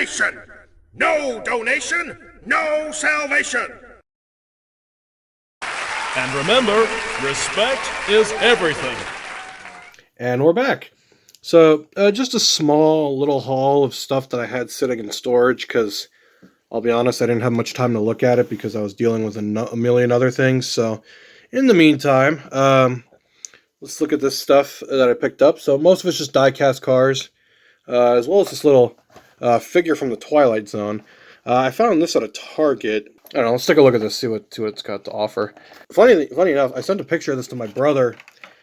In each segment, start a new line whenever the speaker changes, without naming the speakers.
nation. No donation, no salvation.
And remember, respect is everything.
And we're back. So, just a small little haul of stuff that I had sitting in storage, because I'll be honest, I didn't have much time to look at it because I was dealing with a million other things. So, in the meantime, let's look at this stuff that I picked up. So, most of it's just die-cast cars, as well as this little figure from the Twilight Zone. I found this at a Target. I don't know, let's take a look at this, see what it's got to offer. Funny enough, I sent a picture of this to my brother,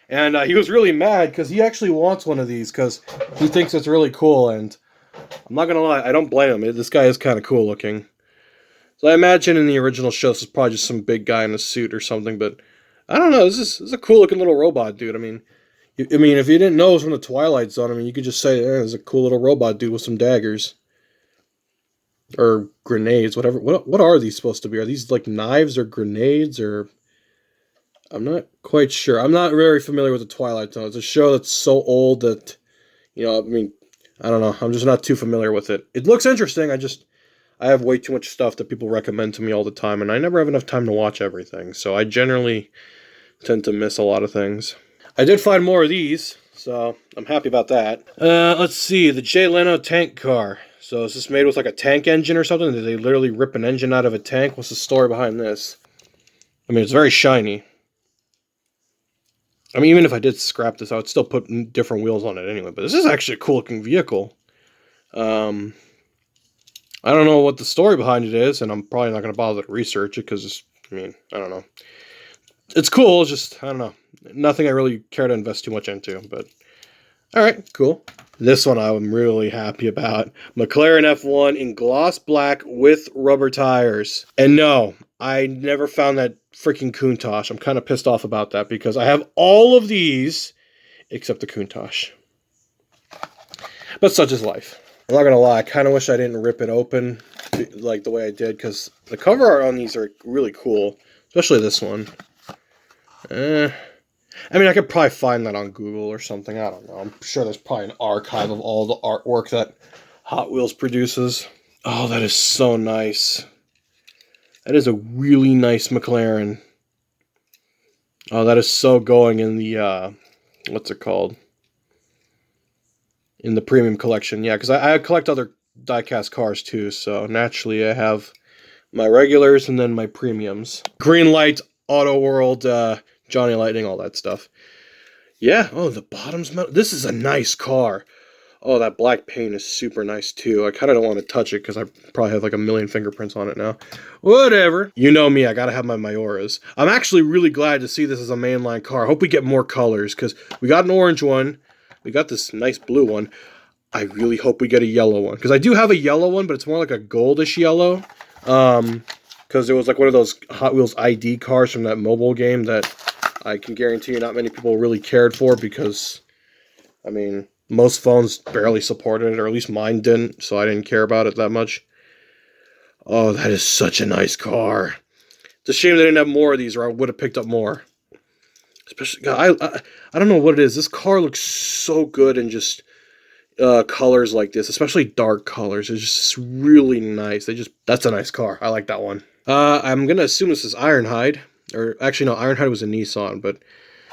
and he was really mad because he actually wants one of these because he thinks it's really cool, and I'm not going to lie, I don't blame him. This guy is kind of cool looking. So I imagine in the original show this is probably just some big guy in a suit or something, but I don't know, this is a cool looking little robot dude. I mean, if you didn't know it was from the Twilight Zone, I mean, you could just say, there's a cool little robot dude with some daggers. Or grenades, whatever. What are these supposed to be? Are these like knives or grenades or... I'm not quite sure. I'm not very familiar with the Twilight Zone. It's a show that's so old that, I don't know. I'm just not too familiar with it. It looks interesting. I have way too much stuff that people recommend to me all the time, and I never have enough time to watch everything. So I generally tend to miss a lot of things. I did find more of these, so I'm happy about that. Let's see. The Jay Leno tank car. So is this made with like a tank engine or something? Did they literally rip an engine out of a tank? What's the story behind this? I mean, it's very shiny. I mean, even if I did scrap this, I would still put different wheels on it anyway. But this is actually a cool looking vehicle. I don't know what the story behind it is, and I'm probably not going to bother to research it because, I don't know. It's cool, it's just, I don't know. Nothing I really care to invest too much into, but... Alright, cool. This one I'm really happy about. McLaren F1 in gloss black with rubber tires. And no, I never found that freaking Countach. I'm kind of pissed off about that because I have all of these except the Countach. But such is life. I'm not going to lie, I kind of wish I didn't rip it open like the way I did because the cover art on these are really cool. Especially this one. I could probably find that on Google or something. I don't know. I'm sure there's probably an archive of all the artwork that Hot Wheels produces. Oh, that is so nice. That is a really nice McLaren. Oh, that is so going in the, what's it called? In the premium collection. Yeah, because I collect other die-cast cars too, so naturally I have my regulars and then my premiums. Green Light, Auto World, Johnny Lightning, all that stuff. Yeah, oh, the bottom's metal. This is a nice car. Oh, that black paint is super nice, too. I kind of don't want to touch it because I probably have like a million fingerprints on it now. Whatever. You know me, I gotta have my Mayoras. I'm actually really glad to see this as a mainline car. I hope we get more colors because we got an orange one. We got this nice blue one. I really hope we get a yellow one because I do have a yellow one, but it's more like a goldish yellow. Because it was like one of those Hot Wheels ID cars from that mobile game that I can guarantee you not many people really cared for because, most phones barely supported it, or at least mine didn't, so I didn't care about it that much. Oh, that is such a nice car. It's a shame they didn't have more of these, or I would have picked up more. Especially, God, I don't know what it is. This car looks so good in just colors like this, especially dark colors. It's just really nice. That's a nice car. I like that one. I'm gonna assume this is Ironhide. Or actually, no, Ironhide was a Nissan, but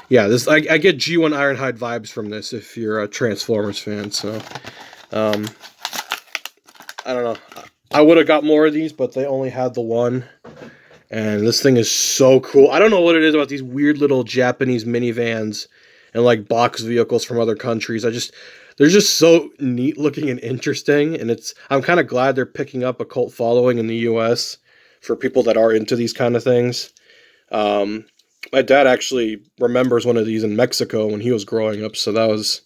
yeah, I get G1 Ironhide vibes from this if you're a Transformers fan. So, I don't know. I would have got more of these, but they only had the one, and this thing is so cool. I don't know what it is about these weird little Japanese minivans and like box vehicles from other countries. They're just so neat looking and interesting, and I'm kind of glad they're picking up a cult following in the U.S. for people that are into these kind of things. My dad actually remembers one of these in Mexico when he was growing up, so that was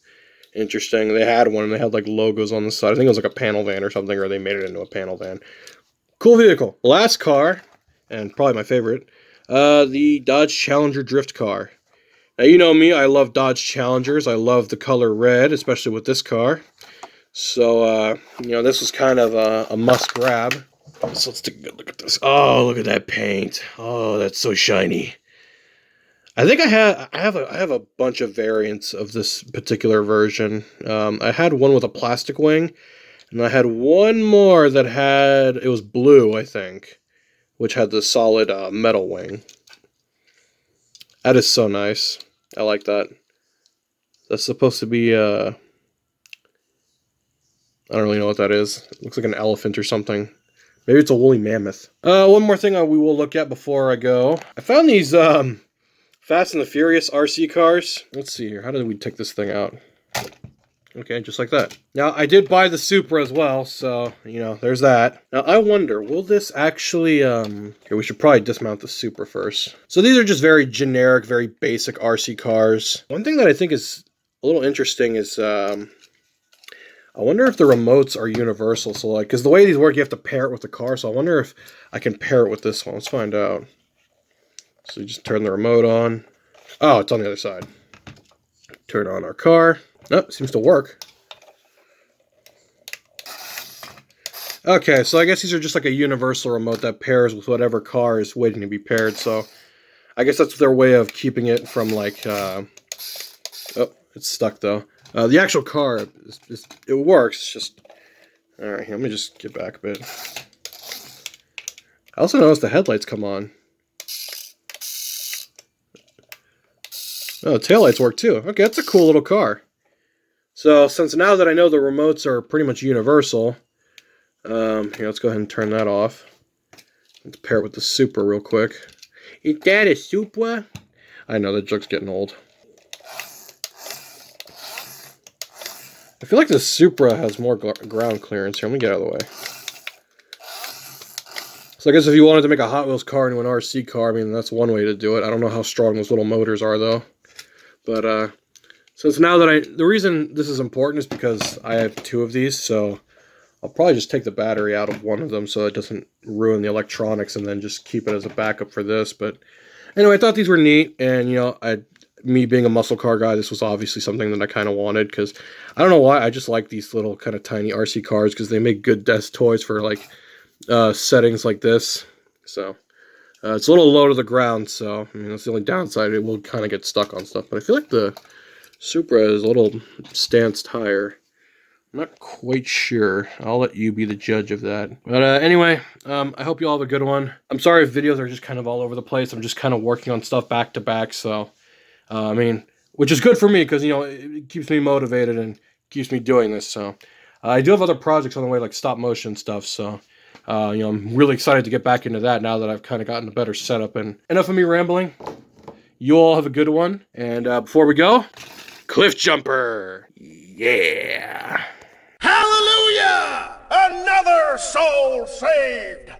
interesting. They had one, and they had like logos on the side. I think it was like a panel van or something, or they made it into a panel van. Cool vehicle. Last car, and probably my favorite, the Dodge Challenger drift car. Now, you know me, I love Dodge Challengers. I love the color red, especially with this car. So, this was kind of a must grab. So let's take a good look at this. Oh, look at that paint. Oh, that's so shiny. I think I have a bunch of variants of this particular version. I had one with a plastic wing, And I had one more that had, it was blue, I think, which had the solid metal wing. That is so nice. I like that. That's supposed to be, I don't really know what that is. It looks like an elephant or something. Maybe it's a woolly mammoth. One more thing we will look at before I go. I found these Fast and the Furious RC cars. Let's see here. How did we take this thing out? Okay, just like that. Now, I did buy the Supra as well, so, you know, there's that. Now, I wonder, will this actually, here, we should probably dismount the Supra first. So these are just very generic, very basic RC cars. One thing that I think is a little interesting is, I wonder if the remotes are universal. So, like, because the way these work, you have to pair it with the car. So I wonder if I can pair it with this one. Let's find out. So you just turn the remote on. Oh, it's on the other side. Turn on our car. Nope, seems to work. Okay, so I guess these are just like a universal remote that pairs with whatever car is waiting to be paired. So I guess that's their way of keeping it from like... oh, it's stuck though. The actual car, it works. It's just... Alright, let me just get back a bit. I also noticed the headlights come on. Oh, the taillights work too. Okay, that's a cool little car. So, since now that I know the remotes are pretty much universal, here, let's go ahead and turn that off. Let's pair it with the Supra real quick. Is that a Supra? I know, that joke's getting old. I feel like the Supra has more ground clearance. Here, let me get out of the way. So I guess if you wanted to make a Hot Wheels car into an RC car, I mean, that's one way to do it. I don't know how strong those little motors are, though. But, since now that the reason this is important is because I have two of these, so I'll probably just take the battery out of one of them so it doesn't ruin the electronics and then just keep it as a backup for this. But anyway, I thought these were neat, and, you know, me being a muscle car guy, this was obviously something that I kind of wanted, because I don't know why, I just like these little kind of tiny RC cars, because they make good desk toys for, like, settings like this. So, it's a little low to the ground, so, I mean, that's the only downside. It will kind of get stuck on stuff, but I feel like the Supra is a little stanced higher. I'm not quite sure. I'll let you be the judge of that. But anyway, I hope you all have a good one. I'm sorry if videos are just kind of all over the place. I'm just kind of working on stuff back to back, so... I mean, which is good for me because, you know, it keeps me motivated and keeps me doing this. So I do have other projects on the way, like stop motion stuff. So, you know, I'm really excited to get back into that now that I've kind of gotten a better setup. And enough of me rambling. You all have a good one. And before we go, cliff jumper. Yeah.
Hallelujah! Another soul saved!